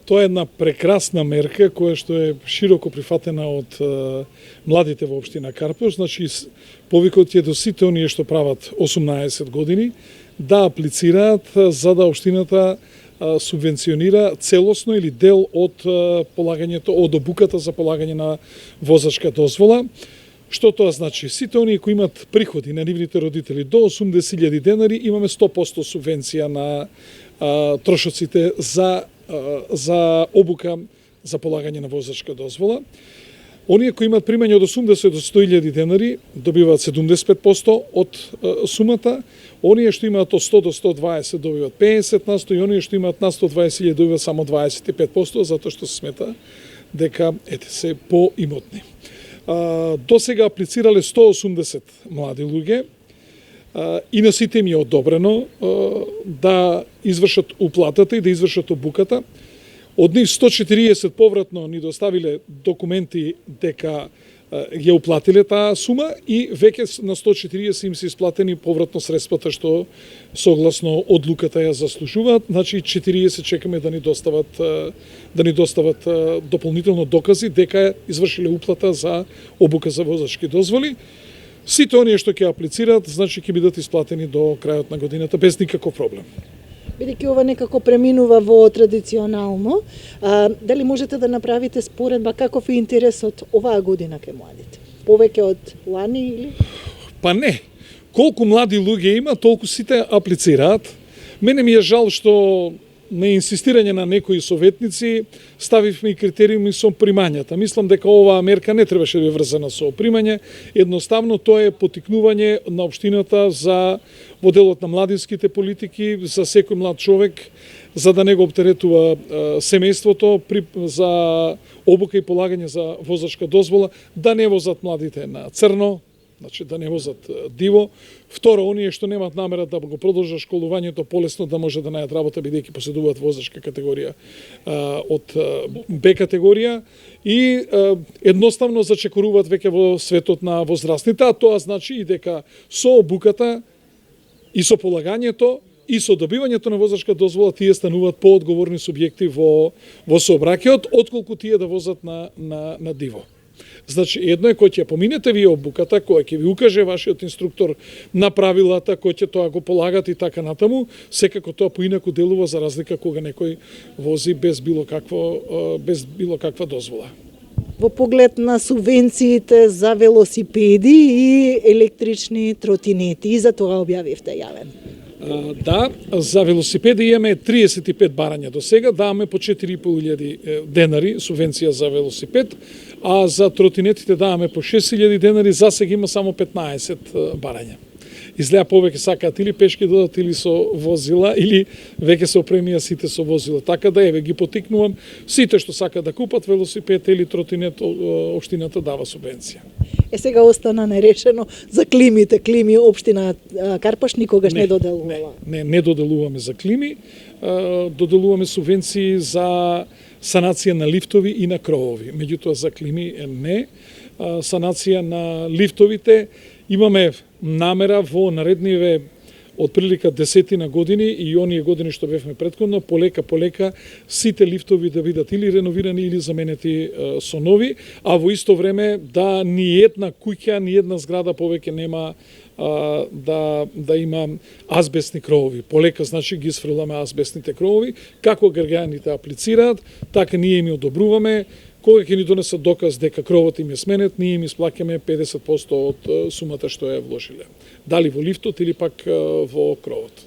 Тоа е една прекрасна мерка која што е широко прифатена од младите во општина Карпош. Значи, повикот е до сите оние што прават 18 години да аплицираат за да општината субвенционира целосно или дел од полагањето, од обуката за полагање на возачка дозвола. Што тоа значи? Сите оние кои имат приходи на нивните родители до 80.000 денари, имаме 100% субвенција на трошоците за обука за полагање на возачка дозвола. Оние кои имат примање од 80 до 100.000 денари добиваат 75% од сумата, оние што имаат од 100 до 120 добиваат 50%, и оние што имаат на 120.000 добиваат само 25%, затоа што се смета дека се поимотни. До сега аплицирале 180 млади луѓе и на сите им е одобрено да извршат уплатата и да извршат обуката. Од нив 140 повратно ни доставиле документи дека ја уплатиле таа сума и веќе на 140 им се исплатени повратно средствата што согласно одлуката ја заслужуваат. Значи 40 чекаме да ни достават дополнително докази дека извршиле уплата за обука за возачки дозволи. Сите оние што ќе аплицираат, значи ќе бидат исплатени до крајот на годината без никаков проблем. Бидејќи ова некако преминува во традиционално, дали можете да направите споредба каков е интересот оваа година кај младите? Повеќе од лани или? Па не. Колку млади луѓе има, толку сите аплицираат. Мене ми е жал што на инсистирање на некои советници ставивме и критериуми со примањата. Мислам дека оваа мерка не требаше да е врзана со примање. Едноставно тоа е потикнување на општината за во делот на младинските политики, за секој млад човек, за да не го оптеретува семејството за обука и полагање за возачка дозвола, да не возат младите на црно, значи да не возат диво. Второ, оние што немаат намера да го продолжат школувањето, полесно да може да најдат работа, бидејќи поседуваат возачка категорија од Б категорија и едноставно зачекоруваат веќе во светот на возрастните, а тоа значи и дека со обуката и со полагањето и со добивањето на возачка дозвола тие стануваат поодговорни субјекти во сообраќајот, отколку тие да возат на диво. Значи, едно е кој ќе поминете вие обуката, кој ќе ви укаже вашиот инструктор на правилата, кој ќе тоа го полагат и така натаму, секако тоа поинаку делува за разлика кога некој вози без било каква дозвола. Во поглед на субвенциите за велосипеди и електрични тротинети, и за тоа објавивте јавен. Да, за велосипеди имаме 35 барања до сега, даваме по 4.500 денари субвенција за велосипед, а за тротинетите даваме по 6.000 денари, за сега има само 15 барања. Изгледа повеќе сакаат или пешки додат или со возила, или веќе се опремија сите со возила. Така да еве ги потикнувам сите што сакаат да купат велосипед или тротинет, општината дава субвенција. Сега остана нерешено за климите. Клими општина Карпош никогаш не доделувала. Не доделуваме за клими, доделуваме субвенции за санација на лифтови и на кровови. Меѓутоа за клими не. Санација на лифтовите имаме намера во наредниве од прилика 10 години и оние години што бевме претходно, полека сите лифтови да бидат или реновирани или заменети со нови, а во исто време да ни една куќа, ни една зграда повеќе нема да има азбестни кровови. Полека, значи, ги сфрламе азбестните кровови. Како граѓаните аплицираат, така ние им одобруваме. Кога ќе ни донесат доказ дека кровот им е сменет, ние им исплаќаме 50% од сумата што ја вложиле. Дали во лифтот или пак во кровот.